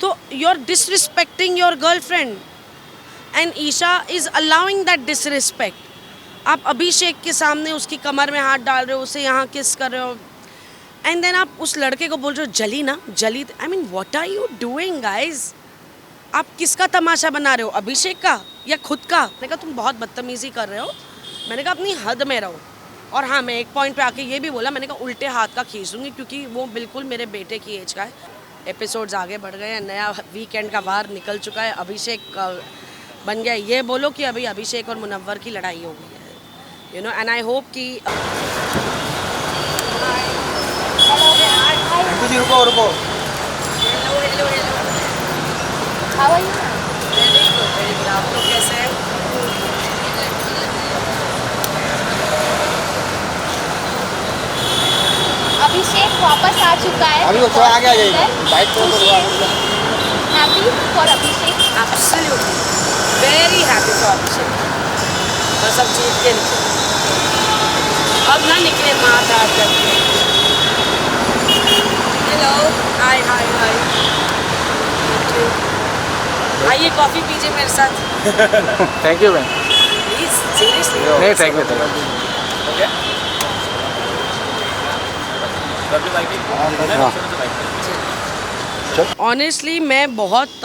तो you are disrespecting your girlfriend and Isha is allowing that disrespect. आप अभिषेक के सामने उसकी कमर में हाथ डाल रहे हो, उसे यहाँ किस कर रहे हो, एंड देन आप उस लड़के को बोल रहे हो जली ना जली। I mean what are you doing guys? आप किसका तमाशा बना रहे हो, अभिषेक का या खुद का? मैंने कहा तुम बहुत बदतमीजी कर रहे हो। मैंने कहा अपनी हद में रहो। और हाँ, मैं एक पॉइंट पे आके ये भी बोला, मैंने कहा उल्टे हाथ का खींच दूंगी क्योंकि वो बिल्कुल मेरे बेटे की एज का है। एपिसोड्स आगे बढ़ गए हैं, नया वीकेंड का वार निकल चुका है, अभिषेक बन गया। ये बोलो कि अभी अभिषेक और मुनव्वर की लड़ाई हो गई है, you know, and I hope कि रुको रुको। How are you? Very good very good. आप लोग कैसे हैं? अभिषेक वापस आ चुका है। अभी वो थोड़ा आगे आ जाइए, बाइक को happy for Abhishek. Absolutely very happy for Abhishek. बस अब जीत के निकले, अब ना निकले मार धार करके। हेलो, हाय हाय हाय, आइए कॉफ़ी पीजिए मेरे साथ thank you ma'am. Please, seriously. नहीं थैंक यू ओके। ऑनेस्टली मैं बहुत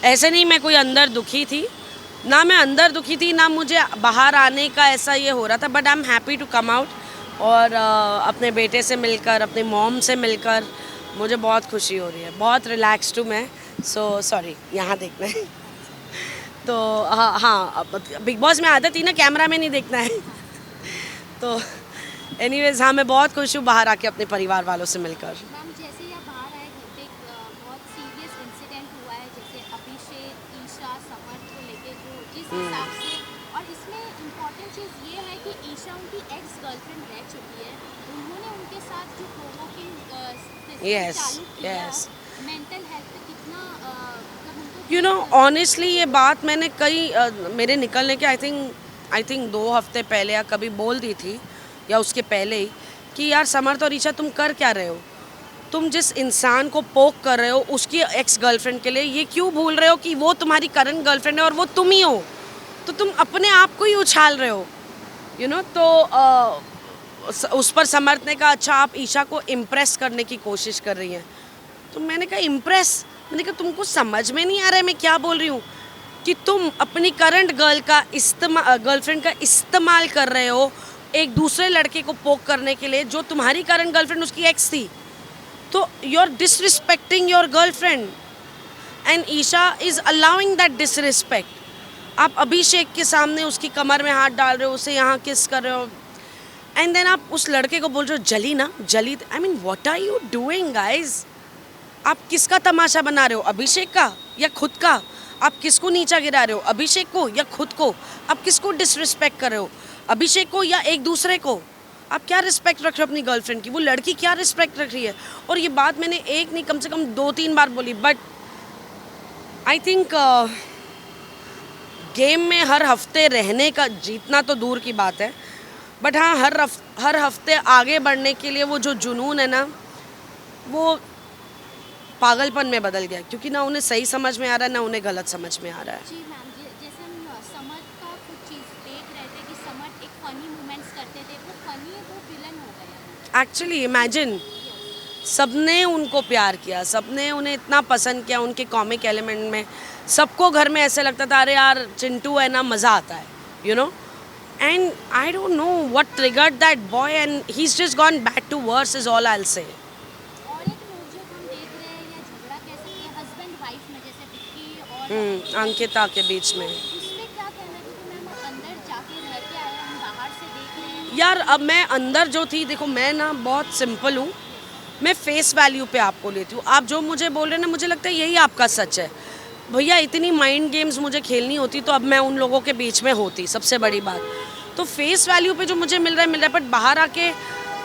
ऐसे नहीं मैं कोई अंदर दुखी थी, ना मैं अंदर दुखी थी, ना मुझे बाहर आने का ऐसा ये हो रहा था, but I am happy to come out और अपने बेटे से मिलकर, अपने मॉम से मिलकर मुझे बहुत खुशी हो रही है, बहुत रिलैक्स्ड हूँ मैं। सो सॉरी, यहाँ देखना है तो हाँ हाँ, बिग बॉस में आदत थी ना कैमरा में नहीं देखना है तो एनीवेज हाँ, मैं बहुत खुश हूँ बाहर आके अपने परिवार वालों से मिलकर। मैम जैसे ही आप बाहर आए घर पे एक बहुत सीरियस इंसिडेंट हुआ है, जैसे अभिषेक ईशा समर को लेके जो जिस हिसाब से, और इसमें इम्पोर्टेंट चीज़ ये है कि ईशा उनकी एक्स गर्लफ्रेंड रह चुकी है, उन्होंने उनके साथ जो प्रोवोकिंग Yes, चालू किया, yes. मेंटल हेल्थ पे कितना मतलब उनको यू नो ऑनेस्टली ये बात मैंने कई मेरे निकलने के आई थिंक 2 हफ्ते पहले या कभी बोल दी थी या उसके पहले ही कि यार समर्थ और ईशा तुम कर क्या रहे हो? तुम जिस इंसान को पोक कर रहे हो उसकी एक्स गर्लफ्रेंड के लिए, ये क्यों भूल रहे हो कि वो तुम्हारी करंट गर्लफ्रेंड है और वो तुम ही हो? तो तुम अपने आप को ही उछाल रहे हो, यू नो। तो उस पर समर्थ ने कहा अच्छा आप ईशा को इम्प्रेस करने की कोशिश कर रही हैं। तो मैंने कहा इम्प्रेस? मैंने कहा तुमको समझ में नहीं आ रहा है मैं क्या बोल रही हूँ कि तुम अपनी करंट गर्लफ्रेंड का इस्तेमाल कर रहे हो एक दूसरे लड़के को पोक करने के लिए जो तुम्हारी करंट गर्लफ्रेंड उसकी एक्स थी। तो you are disrespecting your girlfriend and Isha is allowing that disrespect. आप अभिषेक के सामने उसकी कमर में हाथ डाल रहे हो, उसे यहाँ किस कर रहे हो, एंड देन आप उस लड़के को बोल रहे हो जली ना जली। I mean what are you doing guys? आप किसका तमाशा बना रहे हो, अभिषेक का या खुद का? आप किसको नीचा गिरा रहे हो, अभिषेक को या खुद को? आप किसको डिसरिस्पेक्ट कर रहे हो, अभिषेक को या एक दूसरे को? आप क्या रिस्पेक्ट रख रहे हो अपनी गर्लफ्रेंड की? वो लड़की क्या रिस्पेक्ट रख रही है? और ये बात मैंने एक नहीं कम से कम 2-3 बार बोली, बट आई थिंक गेम में हर हफ्ते रहने का, जीतना तो दूर की बात है, बट हाँ हर हफ्ते आगे बढ़ने के लिए वो जो जुनून है ना, वो पागलपन में बदल गया, क्योंकि ना उन्हें सही समझ में आ रहा है ना उन्हें गलत समझ में आ रहा है। जी मैम, जैसे हम समर का कुछ चीज़ देख रहे थे कि समर एक फनी मोमेंट्स करते थे, वो फनी है वो विलन हो गया। एक्चुअली इमेजिन, सबने उनको प्यार किया, सबने उन्हें इतना पसंद किया उनके कॉमिक एलिमेंट में, सबको घर में ऐसे लगता था अरे यार चिंटू है ना, मज़ा आता है, you know. And I don't know what triggered that boy and he is just gone back to worse is all I will say. और एक नोकझोंक हम देख रहे हैं या झगड़ा कह सकते हैं हस्बैंड वाइफ में, जैसे विक्की और अंकिता के बीच में। उसमें क्या कहना है, क्योंकि मैम अंदर जाके रह के आए हैं, हम बाहर से देख रहे हैं। यार अब मैं अंदर जो थी, देखो मैं ना बहुत सिंपल हूँ, मैं फेस वैल्यू पे आपको लेती हूँ। आप जो मुझे बोल रहे हैं ना, मुझे लगता है यही आपका सच है। भैया इतनी माइंड गेम्स मुझे खेलनी होती तो अब मैं उन लोगों के बीच में होती, सबसे बड़ी बात। तो फेस वैल्यू पे जो मुझे मिल रहा है, बट बाहर आके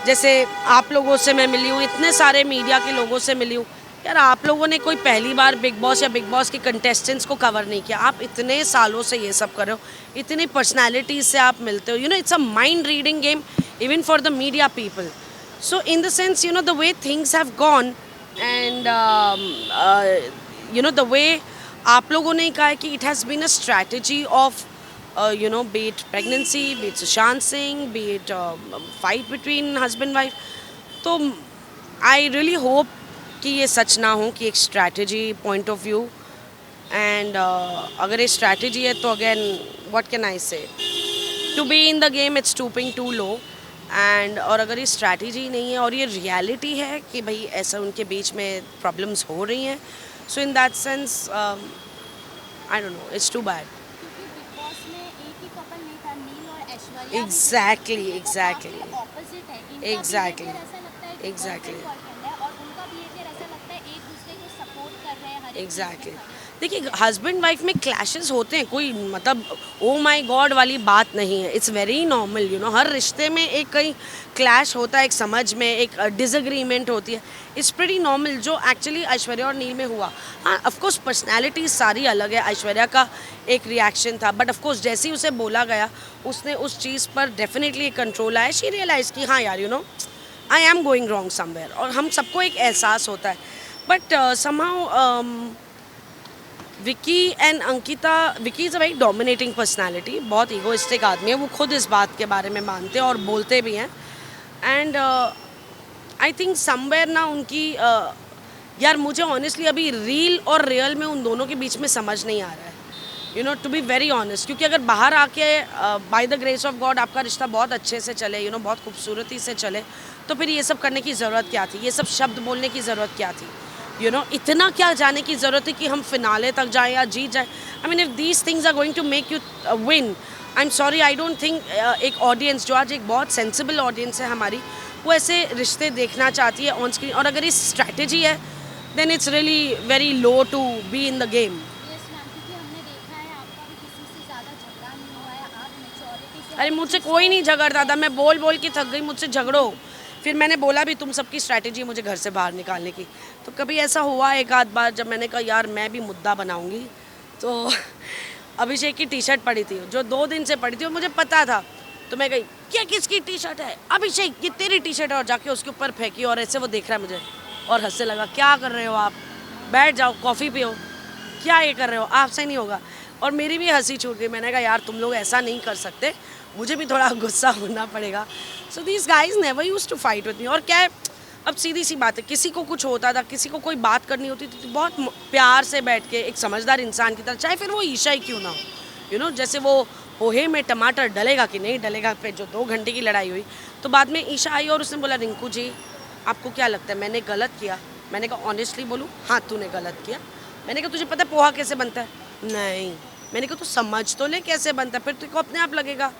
जैसे आप लोगों से मैं मिली हूँ, इतने सारे मीडिया के लोगों से मिली हूँ, यार आप लोगों ने कोई पहली बार बिग बॉस या बिग बॉस के कंटेस्टेंट्स को कवर नहीं किया। आप इतने सालों से ये सब कर रहे हो, इतनी पर्सनैलिटीज से आप मिलते हो, you know it's a mind reading game even for the media people. So in the sense, you know the way things have gone, and you know the way आप लोगों ने कहा है कि it has been a strategy of you know, be it pregnancy, be it Sushant Singh, be it fight between husband wife. तो I really hope कि ये सच ना हो कि एक strategy point of view and अगर ये स्ट्रैटेजी है तो again what can I say, to be in the game it's stooping to low and और अगर ये स्ट्रैटेजी नहीं है और ये रियलिटी है कि भाई ऐसा उनके बीच में प्रॉब्लम्स हो रही हैं, so in that sense I don't know, it's too bad. क्योंकि बिग बॉस में एक ही कपल नहीं था, नील और ऐश्वर्या. Exactly, exactly. ऑपोजिट है. इनका Exactly. behavior ऐसा लगता है कि Exactly. गर्लफ्रेंड बॉयफ्रेंड है और उनका बिहेवियर ऐसा लगता है एक दूसरे को सपोर्ट कर रहे हैं हर एक चीज़ में एग्जैक्टली. खड़े हैं. देखिए हस्बैंड वाइफ में क्लैशेस होते हैं, कोई मतलब ओ माय गॉड वाली बात नहीं है. It's very normal, you know. हर रिश्ते में एक कहीं क्लैश होता है, एक समझ में एक डिसएग्रीमेंट होती है. इट्स प्रीटी नॉर्मल जो एक्चुअली ऐश्वर्या और नील में हुआ. हाँ ऑफकोर्स पर्सनैलिटी सारी अलग है. ऐश्वर्या का एक रिएक्शन था बट ऑफकोर्स जैसे ही उसे बोला गया उसने उस चीज़ पर डेफिनेटली कंट्रोल आया. शी रियलाइज कि हाँ यार, you know, I am going wrong somewhere. और हम सबको एक एहसास होता है. But somehow Vicky and Ankita, Vicky is a very dominating personality, बहुत ईगोइस्टिक आदमी है. वो खुद इस बात के बारे में मानते हैं और बोलते भी हैं. एंड आई थिंक समवेयर ना उनकी यार मुझे ऑनेस्टली अभी रील और रियल में उन दोनों के बीच में समझ नहीं आ रहा है, you know, to be very honest. क्योंकि अगर बाहर आके by the grace of God आपका रिश्ता बहुत अच्छे से चले, यू नो, बहुत खूबसूरती से चले, तो फिर ये सब करने की ज़रूरत क्या थी, ये सब शब्द बोलने की ज़रूरत क्या थी, यू नो. इतना क्या जाने की ज़रूरत है कि हम फिनाले तक जाएं या जीत जाएं. I mean if these things are going to make you win, I am sorry, I don't think एक ऑडियंस जो आज एक बहुत सेंसिबल ऑडियंस है हमारी, वो ऐसे रिश्ते देखना चाहती है ऑन स्क्रीन. और अगर ये स्ट्रैटेजी है then it's really very low to be in the game. Yes ma'am, क्योंकि हमने देखा है आपका भी किसी से ज़्यादा झगड़ा नहीं हुआ है. आप मेच्योरिटी से अरे मुझसे कोई नहीं झगड़ता था, मैं बोल बोल के थक गई. मुझसे झगड़ो, फिर मैंने बोला भी तुम सबकी स्ट्रैटेजी है मुझे घर से बाहर निकालने की. तो कभी ऐसा हुआ एक आध बार जब मैंने कहा यार मैं भी मुद्दा बनाऊंगी, तो अभिषेक की टी शर्ट पड़ी थी जो 2 दिन से पड़ी थी और मुझे पता था. तो मैं गई, क्या किसकी टी शर्ट है? अभिषेक, ये तेरी टी शर्ट है. और जाके उसके ऊपर फेंकी और ऐसे वो देख रहा है मुझे और हंसने लगा. क्या कर रहे हो आप, बैठ जाओ कॉफ़ी पियो, क्या ये कर रहे हो, आपसे नहीं होगा. और मेरी भी हंसी छूट गई. मैंने कहा यार तुम लोग ऐसा नहीं कर सकते, मुझे भी थोड़ा गुस्सा होना पड़ेगा. So these guys never use to fight with me. और क्या है, अब सीधी सी बात है, किसी को कुछ होता था, किसी को कोई बात करनी होती थी तो बहुत प्यार से बैठ के एक समझदार इंसान की तरह, चाहे फिर वो ईशा ही क्यों ना हो, यू नो. जैसे वो पोहे में टमाटर डलेगा कि नहीं डलेगा पे जो 2 घंटे की लड़ाई हुई, तो बाद में ईशा आई और उसने बोला रिंकू जी आपको क्या लगता है मैंने गलत किया? मैंने कहा ऑनेस्टली बोलूँ, हाँ तूने गलत किया. मैंने कहा तुझे पता है पोहा कैसे बनता है? नहीं. मैंने कहा तू समझ तो ले कैसे बनता है, फिर तुझको अपने आप लगेगा.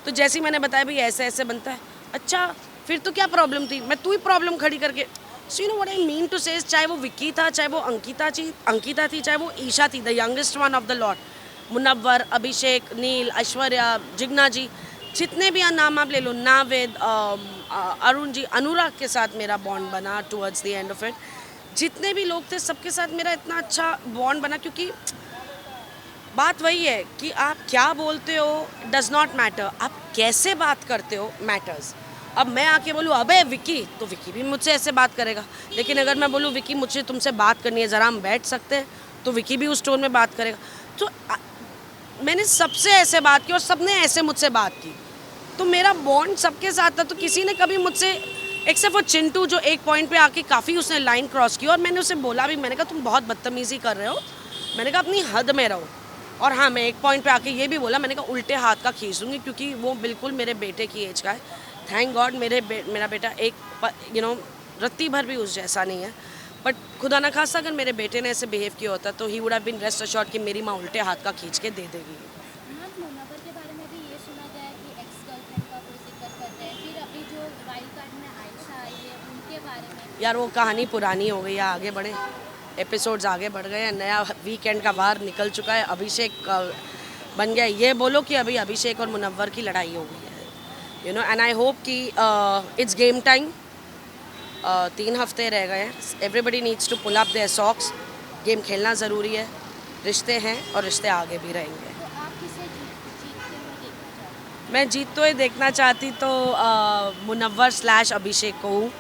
तो जैसे ही मैंने बताया भाई ऐसे ऐसे बनता है, अच्छा फिर तो क्या प्रॉब्लम थी, मैं तू ही प्रॉब्लम खड़ी करके. So you know what I mean to say, चाहे वो विक्की था, चाहे वो अंकिता थी, चाहे वो ईशा थी, the youngest one of the lot, Munawar, Abhishek, Neel, Aishwarya, Jigna ji, जितने भी नाम आप ले लो, नावेद, अरुण जी, अनुराग के साथ मेरा बॉन्ड बना towards the end of it. जितने भी लोग थे सबके साथ मेरा इतना अच्छा बॉन्ड बना. क्योंकि बात वही है कि आप क्या बोलते हो डज नॉट मैटर, आप कैसे बात करते हो मैटर्स. अब मैं आके बोलूँ अबे विक्की, तो विक्की भी मुझसे ऐसे बात करेगा. लेकिन अगर मैं बोलूँ विक्की मुझे तुमसे बात करनी है, ज़रा हम बैठ सकते हैं, तो विक्की भी उस टोन में बात करेगा. तो मैंने सबसे ऐसे बात की और सबने ऐसे मुझसे बात की, तो मेरा बॉन्ड सबके साथ था. तो किसी ने कभी मुझसे, एक्सेप्ट वो चिंटू जो एक पॉइंट पे आके काफ़ी उसने लाइन क्रॉस की और मैंने उसे बोला भी, मैंने कहा तुम बहुत बदतमीज़ी कर रहे हो, मैंने कहा अपनी हद में रहो. और हाँ मैं एक पॉइंट पे आके ये भी बोला, मैंने कहा उल्टे हाथ का खींच दूँगी, क्योंकि वो बिल्कुल मेरे बेटे की एज का है. थैंक गॉड मेरा बेटा एक यू नो रत्ती भर भी उस जैसा नहीं है. बट खुदा ना खासा अगर मेरे बेटे ने ऐसे बिहेव किया होता तो he would have been rest assured कि मेरी माँ उल्टे हाथ का खींच के दे देगी. मैम मुनव्वर के बारे में भी ये सुना गया है कि एक्स गर्लफ्रेंड का कोई जिक्र करते हैं. फिर अभी जो वाइल्ड कार्ड में आयशा आई है उनके बारे में, यार वो कहानी पुरानी हो गई है, आगे बढ़े, एपिसोड्स आगे बढ़ गए हैं, नया वीकेंड का वार निकल चुका है, अभिषेक बन गया. ये बोलो कि अभी अभिषेक और मुनव्वर की लड़ाई हो गई है, you know. And I hope कि इट्स गेम टाइम. 3 हफ्ते रह गए हैं. Everybody needs to pull up their socks. Game खेलना ज़रूरी है. रिश्ते हैं और रिश्ते आगे भी रहेंगे. तो आप किसे जीतते हुए देखना चाहते हैं? मैं जीतते हुए देखना चाहती तो मुनव्वर / अभिषेक को हूँ.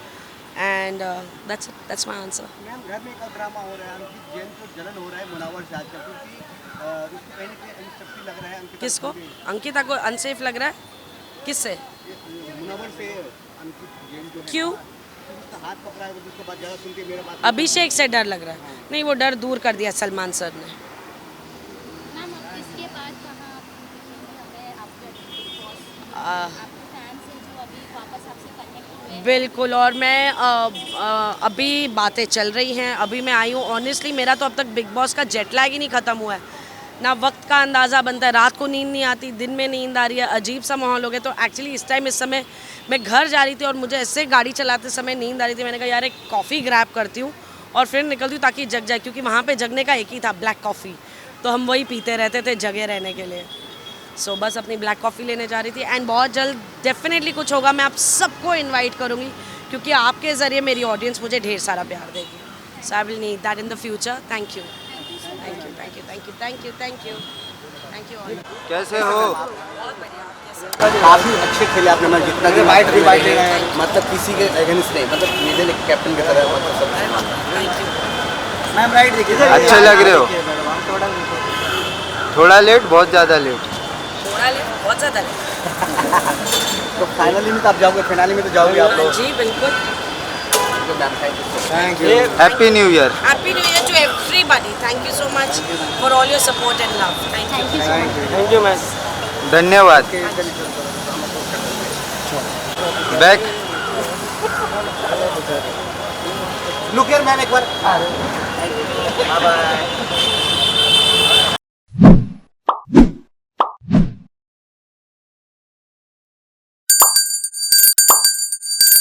And that's my answer. Ma'am घर में एक ड्रामा हो रहा है, अंकित जैन को जलन हो रहा है मुनावर से आजकल, क्योंकि उसको कहीं ना कहीं अनसेफ्टी लग रहा है अंकिता किसको? को भी। अंकिता को अनसेफ लग रहा है? किससे? मुनावर से अंकित जैन जो है, क्यों? उसका हाथ पकड़ा है, वो उसके बाद ज़्यादा सुनती है मेरा बात. अभिषेक से डर लग रहा है? नहीं, वो डर दूर कर दिया सलमान सर ने. मैम अब इसके बाद कहाँ हमें आपके बिग बॉस आ, आपके फैंस हैं जो अभी वापस आपसे कनेक्ट हुए हैं? बिल्कुल. और मैं अभी बातें चल रही हैं, अभी मैं आई हूँ. ऑनेस्टली मेरा तो अब तक बिग बॉस का जेट लैग ही नहीं ख़त्म हुआ है. ना वक्त का अंदाज़ा बनता है, रात को नींद नहीं आती, दिन में नींद आ रही है, अजीब सा माहौल हो गया. तो एक्चुअली इस समय मैं घर जा रही थी और मुझे ऐसे गाड़ी चलाते समय नींद आ रही थी. मैंने कहा यार एक कॉफ़ी ग्रैब करती हूँ और फिर निकलती हूँ ताकि जग जाए, क्योंकि वहाँ पे जगने का एक ही था, ब्लैक कॉफ़ी. तो हम वही पीते रहते थे जगे रहने के लिए. सो बस अपनी ब्लैक कॉफ़ी लेने जा रही थी. एंड बहुत जल्द डेफिनेटली कुछ होगा. मैं आप सबको इन्वाइट करूँगी क्योंकि आपके ज़रिए मेरी ऑडियंस मुझे ढेर सारा प्यार देगी. So I will need that in the future. Thank you. Thank you all. कैसे हो? काफ़ी अच्छे खेले आपने, मैं जितना कि वाइट ले रहे हैं, मतलब किसी के अगेंस्ट नहीं, मतलब मिडिल एक कैप्टन की तरह, मतलब सब. Thank you. मैम राइट देखिए, अच्छे लग रहे हो. थोड़ा लेट, बहुत ज़्यादा लेट. थोड़ा ले, बहुत ज़्यादा ले. तो फाइनली में तो आप जाओगे, फिनाली में तो जाओगे आप लोग. जी बिल्कुल. Thank you. Happy new year. Happy New Year to everybody. Thank you so much for all your support and love. Thank you. Thank you ma'am. धन्यवाद. बैक. लुक हियर मैम एक बार. Bye bye.